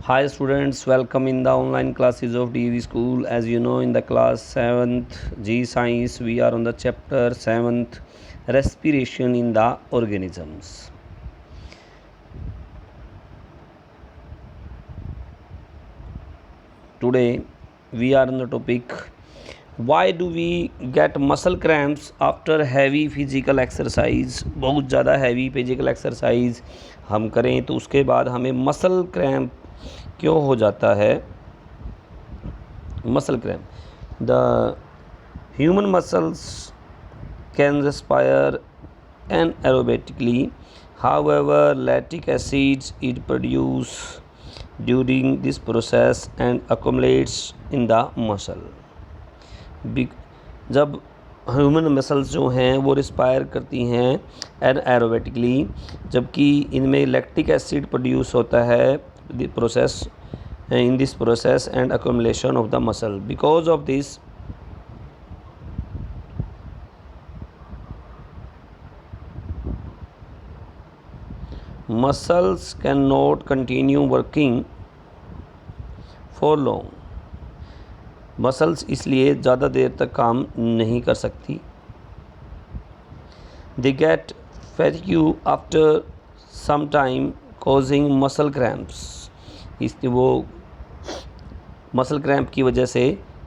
Hi students, welcome in the online classes of DV School. As you know, in the class 7th G Science, we are on the chapter 7th Respiration in the Organisms. Today we are on the topic, why do we get muscle cramps after heavy physical exercise? बहुत ज़्यादा heavy physical exercise हम करें तो उसके बाद हमें muscle cramp क्यों हो जाता है? Muscle cramp. The human muscles can respire anaerobically. However, lactic acids is produced during this process and accumulates in the muscle. जब ह्यूमन मसल्स जो हैं वो रिस्पायर करती हैं एनाएरोबिकली, जबकि इनमें लैक्टिक एसिड प्रोड्यूस होता है process in this process and accumulation of the muscle. Because of this, muscles cannot continue working for long. Muscles इसलिए ज़्यादा देर तक काम नहीं कर सकती. They get fatigue after some time, causing muscle cramps. इसलिए वो मसल क्रैम्प की वजह से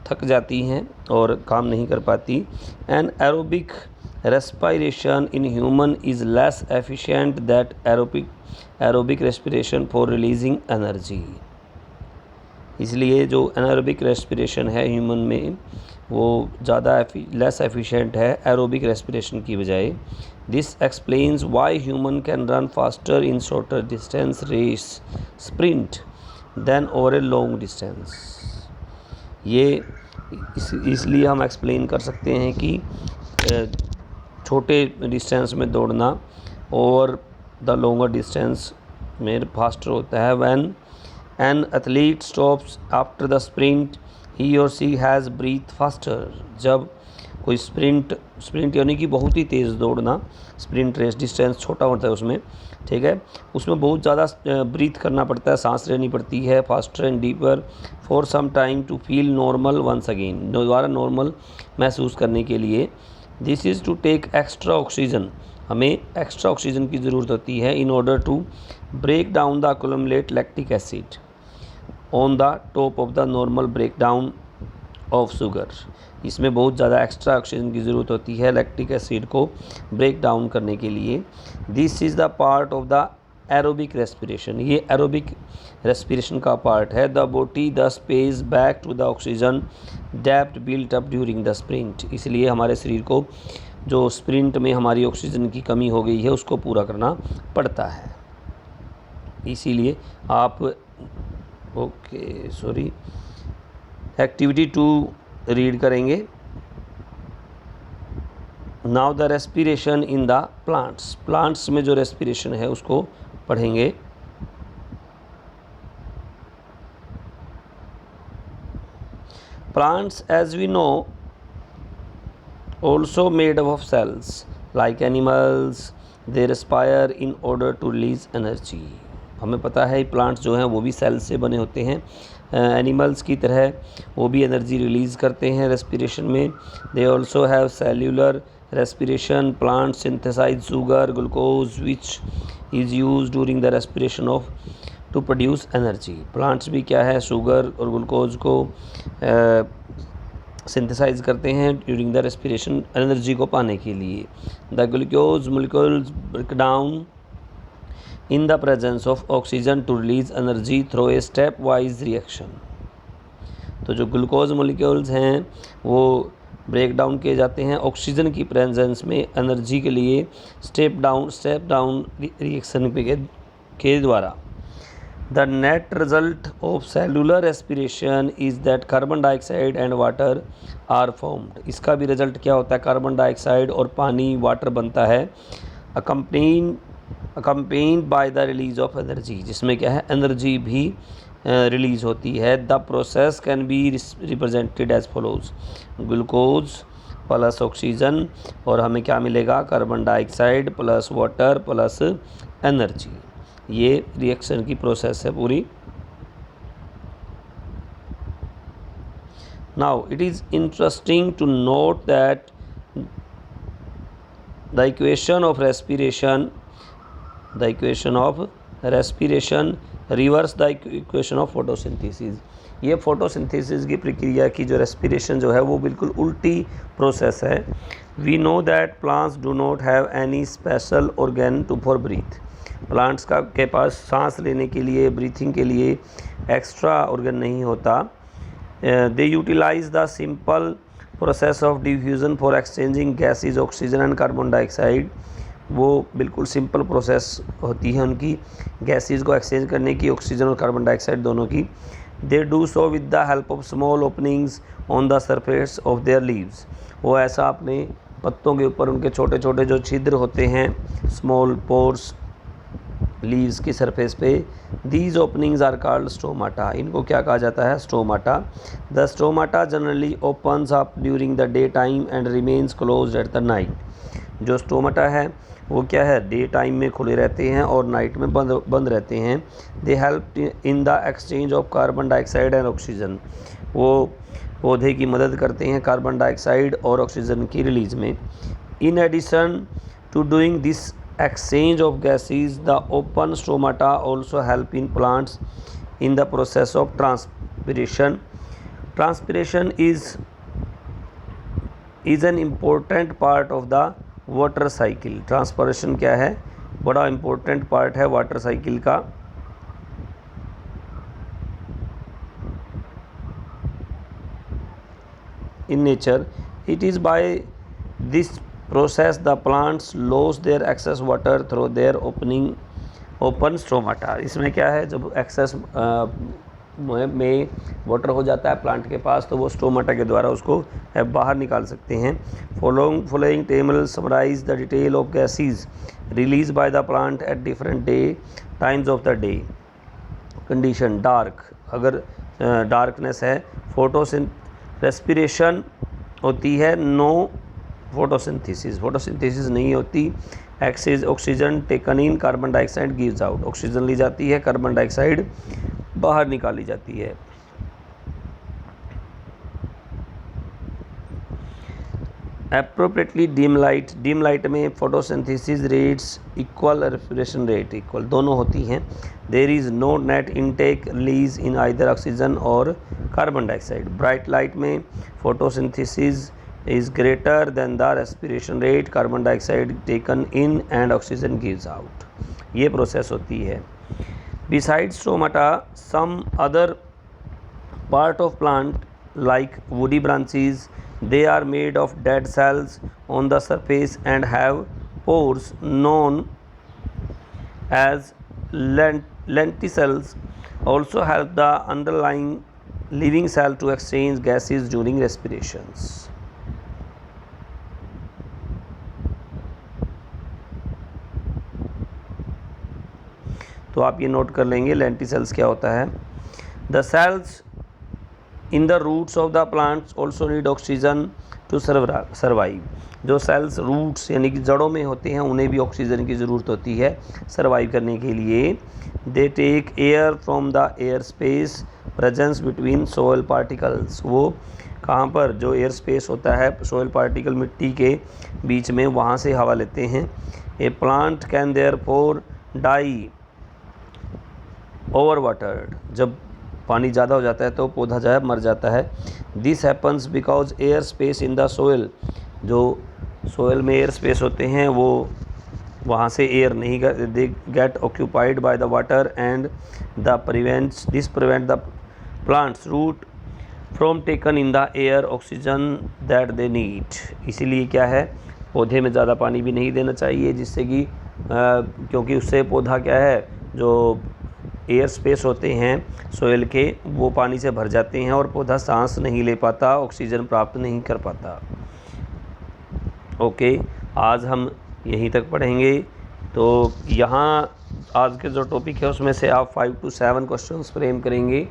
थक जाती हैं और काम नहीं कर पाती. Anaerobic respiration in human is less efficient that aerobic respiration for releasing energy. इसलिए जो एनारोबिक रेस्पिरेशन है ह्यूमन में वो ज़्यादा लेस एफिशिएंट है एरोबिक रेस्पिरेशन की बजाय. This explains why human can run faster in shorter distance race sprint than over a long distance. ये इसलिए हम एक्सप्लेन कर सकते हैं कि छोटे डिस्टेंस में दौड़ना और द लॉन्गर डिस्टेंस में फास्टर होता है. When an athlete stops after the sprint he or she has breathe faster. जब कोई स्प्रिंट यानी कि बहुत ही तेज़ दौड़ना, स्प्रिंट रेस डिस्टेंस छोटा होता है उसमें, ठीक है, उसमें बहुत ज़्यादा ब्रीथ करना पड़ता है, सांस लेनी पड़ती है. Faster and deeper for some time to feel normal once again. दोबारा नॉर्मल महसूस करने के लिए. This is to take extra oxygen. हमें एक्स्ट्रा ऑक्सीजन की ज़रूरत होती है in order to break down the accumulate lactic acid on the top of the normal break down of sugar. इसमें बहुत ज़्यादा एक्स्ट्रा ऑक्सीजन की ज़रूरत होती है लैक्टिक एसिड को ब्रेक डाउन करने के लिए. This is the part of the aerobic respiration. ये एरोबिक रेस्पिरेशन का पार्ट है. The body thus pays back to the oxygen डेप्ट built up during the sprint. इसलिए हमारे शरीर को जो स्प्रिंट में हमारी ऑक्सीजन की कमी हो गई है उसको पूरा करना पड़ता है. इसीलिए आप एक्टिविटी 2 रीड करेंगे. Now the respiration in the plants. Plants में जो रेस्पिरेशन है उसको पढ़ेंगे. Plants as we know also made of cells like animals. They respire in order to release energy. हमें पता है प्लांट्स जो हैं वो भी सेल्स से बने होते हैं. एनिमल्स की तरह वो भी एनर्जी रिलीज़ करते हैं रेस्पिरेशन में. They also have cellular respiration. Plant synthesize sugar glucose which is use during the respiration of to produce energy. Plants भी क्या है, शुगर और ग्लूकोज को सिंथेसाइज करते हैं ड्यूरिंग द रेस्पिरेशन एनर्जी को पाने के लिए. The glucose molecules break down in the presence of oxygen to release energy through a step-wise reaction. तो जो ग्लूकोज मोलिक्यूल्स हैं वो ब्रेक डाउन किए जाते हैं ऑक्सीजन की प्रेजेंस में एनर्जी के लिए स्टेप डाउन रिएक्शन के द्वारा. The net result of cellular respiration is that carbon dioxide and water are formed. इसका भी रिजल्ट क्या होता है, कार्बन डाइऑक्साइड और पानी वाटर बनता है. Accompanied by the release of energy, जिसमें क्या है एनर्जी भी रिलीज़ होती है. The process can be represented as follows. Glucose plus oxygen और हमें क्या मिलेगा, carbon dioxide plus water plus energy. ये रिएक्शन की प्रोसेस है पूरी. Now it is interesting to note that the equation of respiration reverse the equation of photosynthesis. ये photosynthesis की प्रक्रिया की जो रेस्पिरेशन जो है वो बिल्कुल उल्टी प्रोसेस है। We know that plants do not have any special organ to for breathe. प्लांट्स के पास सांस लेने के लिए, ब्रीथिंग के लिए एक्स्ट्रा ऑर्गन नहीं होता। They utilise the simple process of diffusion for exchanging gases oxygen and carbon dioxide. वो बिल्कुल सिंपल प्रोसेस होती है उनकी गैसेज को एक्सचेंज करने की, ऑक्सीजन और कार्बन डाइऑक्साइड दोनों की। They do so with the help of small openings on the surface of their leaves. वो ऐसा अपने पत्तों के ऊपर उनके छोटे छोटे जो छिद्र होते हैं, स्मॉल पोर्स लीव्स की सरफेस पे, these openings are called stomata. इनको क्या कहा जाता है? Stomata. The stomata generally opens up during the day time and remains closed at the night. जो स्टोमाटा है वो क्या है? डे टाइम में खुले रहते हैं और नाइट में बंद रहते हैं। They help in the exchange of carbon dioxide and oxygen. वो पौधे की मदद करते हैं कार्बन डाइऑक्साइड और ऑक्सीजन की रिलीज में। In addition to doing this exchange of gases, the open stomata also help in plants in the process of transpiration. Transpiration is an important part of the water cycle. Transpiration क्या है? बड़ा important part है water cycle का। In nature, it is by this process the plants lose their excess water through their open stomata। इसमें क्या है? जब access में वाटर हो जाता है प्लांट के पास तो वो स्टोमाटा के द्वारा उसको बाहर निकाल सकते हैं। Following table summarise the detail of gases release by the plant at different times of the day. Condition dark, अगर डार्कनेस है, रेस्पिरेशन होती है, नो फोटोसिंथेसिस नहीं होती। Excess oxygen taken in, carbon dioxide gives out. Oxygen ली जाती है, carbon dioxide बाहर निकाली जाती है। एप्रोप्रिएटली डिम लाइट में photosynthesis rates equal, respiration rate equal, दोनों होती हैं। There is no net intake release in either oxygen और कार्बन डाइऑक्साइड। ब्राइट लाइट में photosynthesis is greater than the respiration rate, carbon dioxide taken in and oxygen gives out। ये process होती है। Besides stomata, some other part of plant like woody branches, they are made of dead cells on the surface and have pores known as lenticels, also help the underlying living cell to exchange gases during respirations। तो आप ये note कर लेंगे lenticels क्या होता है। The cells in the roots of the plants also need oxygen to survive. जो cells roots यानी कि जड़ों में होते हैं उन्हें भी ऑक्सीजन की ज़रूरत होती है सर्वाइव करने के लिए। They take air from the air space presence between soil particles. वो कहाँ पर? जो एयर स्पेस होता है सोयल पार्टिकल मिट्टी के बीच में, वहाँ से हवा लेते हैं। A plant can therefore die over watered. जब पानी ज़्यादा हो जाता है तो पौधा जो है मर जाता है। This happens because air space in the soil, जो सोयल में एयर स्पेस होते हैं वो वहाँ से एयर नहीं, they get occupied by the water and this prevent the plants root from taken in the air oxygen that they need. इसीलिए क्या है? पौधे में ज़्यादा पानी भी नहीं देना चाहिए, जिससे कि क्योंकि उससे पौधा क्या है, जो एयर स्पेस होते हैं सोयल के वो पानी से भर जाते हैं और पौधा सांस नहीं ले पाता, ऑक्सीजन प्राप्त नहीं कर पाता। ओके, आज हम यहीं तक पढ़ेंगे। तो यहाँ आज के जो टॉपिक है उसमें से आप 5 to 7 क्वेश्चंस फ्रेम करेंगे।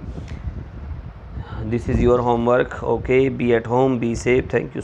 This is your homework. Okay, be at home, be safe. Thank you.